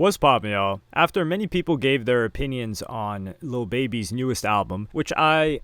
What's poppin', y'all? After many people gave their opinions on Lil Baby's newest album, which I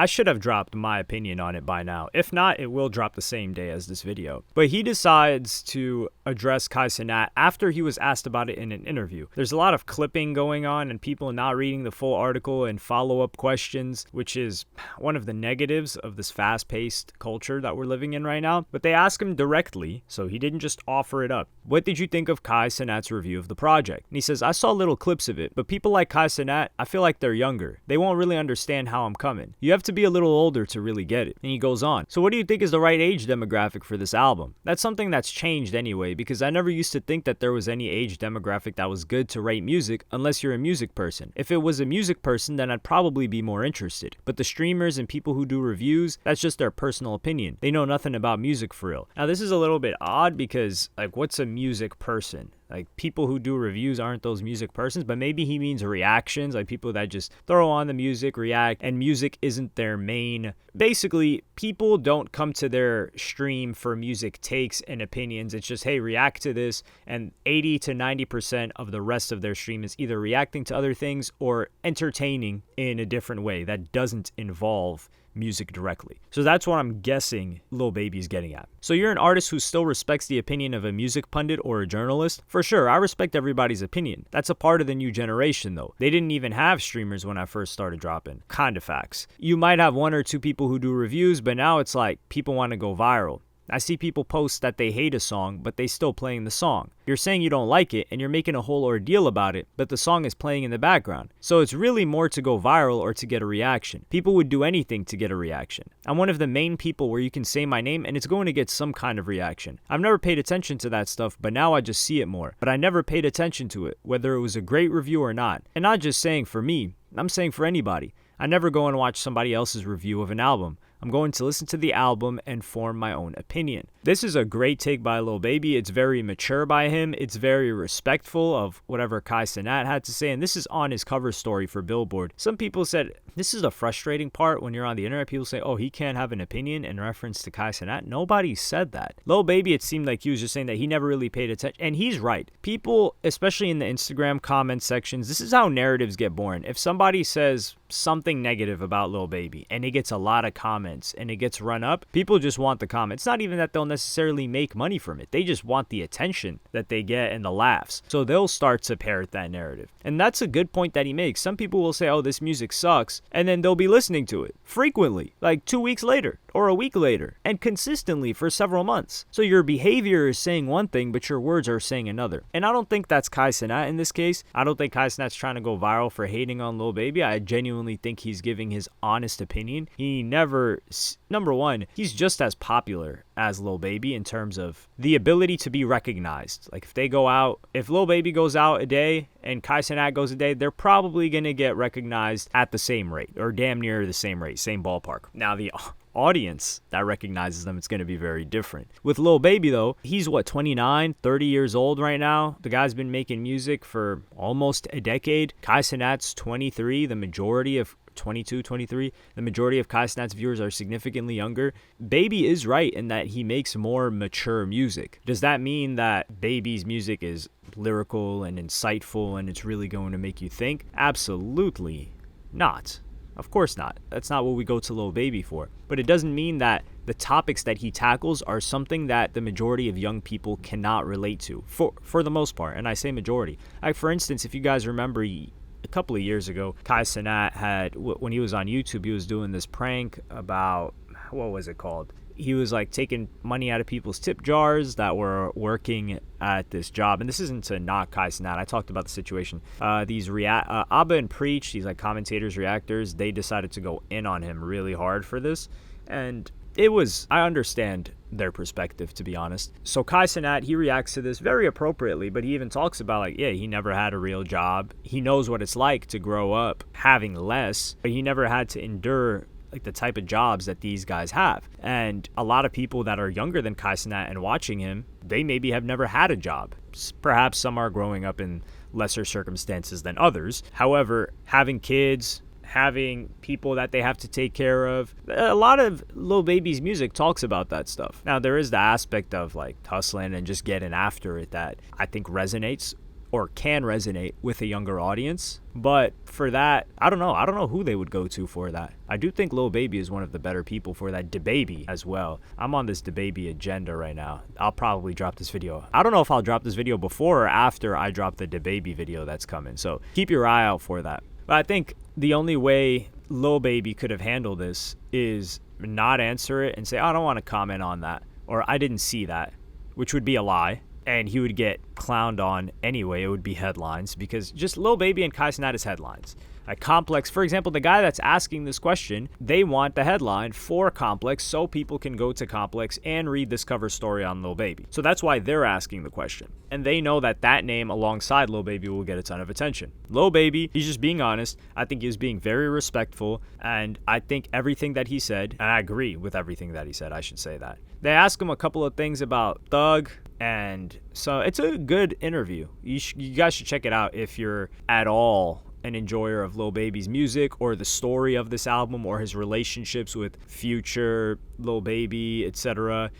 should have dropped my opinion on it by now. If not, it will drop the same day as this video. But he decides to address Cenat after he was asked about it in an interview. There's a lot of clipping going on and people not reading the full article and follow-up questions, which is one of the negatives of this fast-paced culture that we're living in right now. But they asked him directly, so he didn't just offer it up. What did you think of Cenat's review of the project? And he says, I saw little clips of it, but people like Cenat, I feel like they're younger. They won't really understand how I'm coming. You have to be a little older to really get it. And he goes on. So what do you think is the right age demographic for this album? That's something that's changed anyway, because I never used to think that there was any age demographic that was good to rate music unless you're a music person. If it was a music person, then I'd probably be more interested. But the streamers and people who do reviews, that's just their personal opinion. They know nothing about music for real. Now this is a little bit odd because what's a music person? People who do reviews aren't those music persons, but maybe he means reactions, people that just throw on the music, react, and music isn't their main. Basically, people don't come to their stream for music takes and opinions. It's just, hey, react to this, and 80 to 90% of the rest of their stream is either reacting to other things or entertaining in a different way that doesn't involve music directly. So that's what I'm guessing Lil Baby's getting at. So you're an artist who still respects the opinion of a music pundit or a journalist? For sure, I respect everybody's opinion. That's a part of the new generation though. They didn't even have streamers when I first started dropping. Kinda facts. You might have one or two people who do reviews, but now it's people want to go viral. I see people post that they hate a song, but they still playing the song. You're saying you don't like it, and you're making a whole ordeal about it, but the song is playing in the background. So it's really more to go viral or to get a reaction. People would do anything to get a reaction. I'm one of the main people where you can say my name, and it's going to get some kind of reaction. I've never paid attention to that stuff, but now I just see it more. But I never paid attention to it, whether it was a great review or not. And not just saying for me, I'm saying for anybody. I never go and watch somebody else's review of an album. I'm going to listen to the album and form my own opinion. This is a great take by Lil Baby. It's very mature by him. It's very respectful of whatever Cenat had to say, and this is on his cover story for Billboard. Some people said, this is a frustrating part when you're on the internet. People say, oh, he can't have an opinion in reference to Cenat. Nobody said that. Lil Baby, it seemed like he was just saying that he never really paid attention, and he's right. People, especially in the Instagram comment sections, this is how narratives get born. If somebody says something negative about Lil Baby and it gets a lot of comments and it gets run up, people just want the comment. It's not even that they'll necessarily make money from it. They just want the attention that they get and the laughs. So they'll start to parrot that narrative. And that's a good point that he makes. Some people will say, oh, this music sucks, and then they'll be listening to it frequently, 2 weeks later or a week later, and consistently for several months. So your behavior is saying one thing, but your words are saying another. And I don't think that's Cenat in this case. I don't think Cenat's trying to go viral for hating on Lil Baby. I genuinely think he's giving his honest opinion. He never, number one, he's just as popular as Lil Baby in terms of the ability to be recognized. If Lil Baby goes out a day and Cenat goes a day, they're probably going to get recognized at the same rate or damn near the same rate, same ballpark. Now the audience that recognizes them, it's going to be very different. With Lil Baby though, he's 29, 30 years old right now. The guy's been making music for almost a decade. Cenat's 23, the majority of 22, 23. The majority of Cenat's viewers are significantly younger. Baby is right in that he makes more mature music. Does that mean that Baby's music is lyrical and insightful and it's really going to make you think? Absolutely not. Of course not. That's not what we go to Lil Baby for. But it doesn't mean that the topics that he tackles are something that the majority of young people cannot relate to, for the most part. And I say majority. For instance, if you guys remember, a couple of years ago, Cenat had, when he was on YouTube, he was doing this prank about, what was it called? He was taking money out of people's tip jars that were working at this job. And this isn't to knock Cenat. I talked about the situation. These Abba and Preach, these commentators, reactors, they decided to go in on him really hard for this. And I understand their perspective, to be honest. So Cenat, he reacts to this very appropriately, but he even talks about he never had a real job. He knows what it's like to grow up having less, but he never had to endure the type of jobs that these guys have. And a lot of people that are younger than Cenat and watching him, they maybe have never had a job. Perhaps some are growing up in lesser circumstances than others. However, having kids, having people that they have to take care of. A lot of Lil Baby's music talks about that stuff. Now, there is the aspect of hustling and just getting after it that I think resonates or can resonate with a younger audience. But for that, I don't know who they would go to for that. I do think Lil Baby is one of the better people for that. DaBaby as well. I'm on this DaBaby agenda right now. I'll probably drop this video. I don't know if I'll drop this video before or after I drop the DaBaby video that's coming. So keep your eye out for that. But I think the only way Lil Baby could have handled this is not answer it and say, I don't want to comment on that, or I didn't see that, which would be a lie. And he would get clowned on anyway. It would be headlines, because just Lil Baby and Kai Cenat is headlines. Complex, for example, the guy that's asking this question, they want the headline for Complex so people can go to Complex and read this cover story on Lil Baby. So that's why they're asking the question. And they know that that name alongside Lil Baby will get a ton of attention. Lil Baby, he's just being honest. I think he's being very respectful. And I think everything that he said, and I agree with everything that he said, I should say that. They asked him a couple of things about Thug, and so it's a good interview. You guys should check it out if you're at all an enjoyer of Lil Baby's music or the story of this album or his relationships with Future, Lil Baby, etc.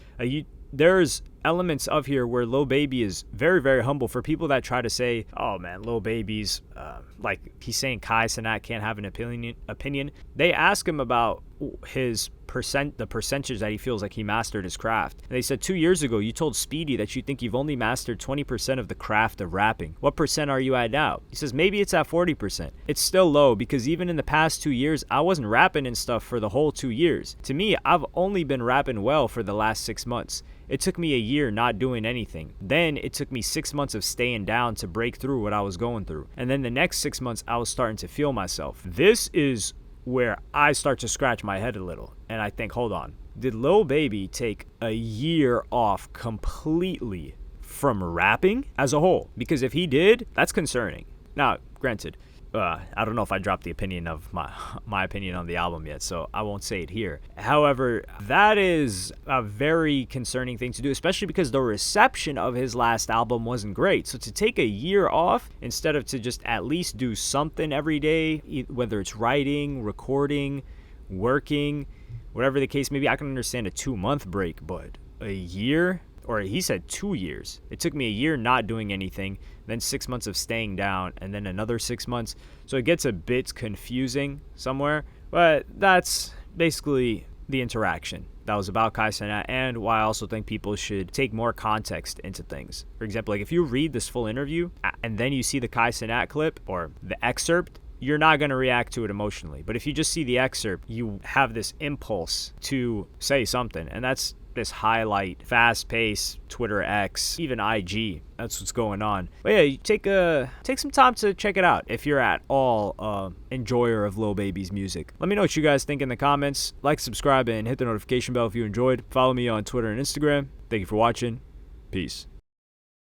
There's elements of here where Lil Baby is very, very humble. For people that try to say, oh man, Lil Baby's like he's saying Kai Cenat can't have an opinion. They ask him about the percentage that he feels like he mastered his craft. And they said 2 years ago, you told Speedy that you think you've only mastered 20% of the craft of rapping. What percent are you at now? He says maybe it's at 40%. It's still low because even in the past 2 years, I wasn't rapping and stuff for the whole 2 years. To me, I've only been rapping well for the last 6 months. It took me a year not doing anything. Then it took me 6 months of staying down to break through what I was going through. And then the next 6 months, I was starting to feel myself. This is where I start to scratch my head a little. And I think, hold on. Did Lil Baby take a year off completely from rapping as a whole? Because if he did, that's concerning. Now, granted, I don't know if I dropped the opinion of my opinion on the album yet, so I won't say it here. However, that is a very concerning thing to do, especially because the reception of his last album wasn't great. So to take a year off instead of to just at least do something every day, whether it's writing, recording, working, whatever the case may be, I can understand a 2-month break, but a year? Or he said 2 years. It took me a year not doing anything, then 6 months of staying down, and then another 6 months. So it gets a bit confusing somewhere, but that's basically the interaction that was about Kai Cenat, and why I also think people should take more context into things. For example, like if you read this full interview and then you see the Kai Cenat clip or the excerpt, you're not going to react to it emotionally. But if you just see the excerpt, you have this impulse to say something, and that's this highlight, fast-paced Twitter X, even IG. That's what's going on. But yeah, you take some time to check it out if you're at all enjoyer of Lil Baby's music. Let me know what you guys think in the comments. Like, subscribe, and hit the notification bell if you enjoyed. Follow me on Twitter and Instagram. Thank you for watching. Peace.